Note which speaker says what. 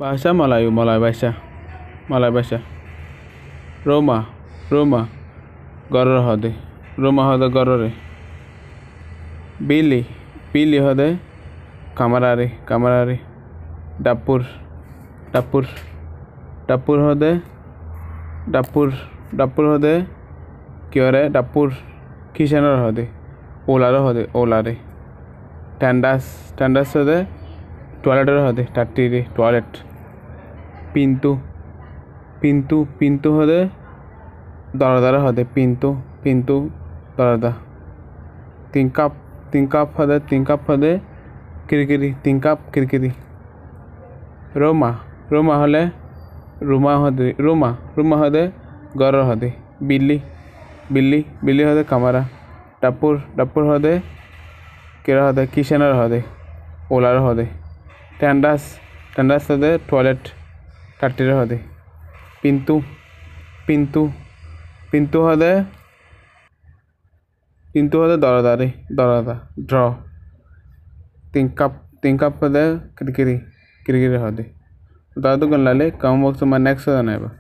Speaker 1: Bahasa Melayu, Malay bahasa. Roma, গরর হদে, রোমা হদে গররে। বিলি হদে কামারারে। ডাপুর হদে ডাপুর হদে কিয়রে ডাপুর কিষানর হদে ওলারে। ট্যান্ডাস হদে টয়লেটের হদে টাট্টিরে টয়লেট। পিন্তু হদে দরদার হদে পিন্তু দরদা। তিন কাপ হদে কিরকিরি। রোমা হলে রুমা হদে গরর হদে। বিল্লি হদে কামারা। ডাপুর হদে কেরা হদে কিষানর হদে ওলার হদে। ট্যান্ডাস হদে টয়লেট টাট্টিরে হদে। পিন্তু হদে দরদা ড্র। তিন কাপ হদে কিরকিরি হদে। দাদু গন লালে কাম বক্স নেক্সট হদে নাইবা।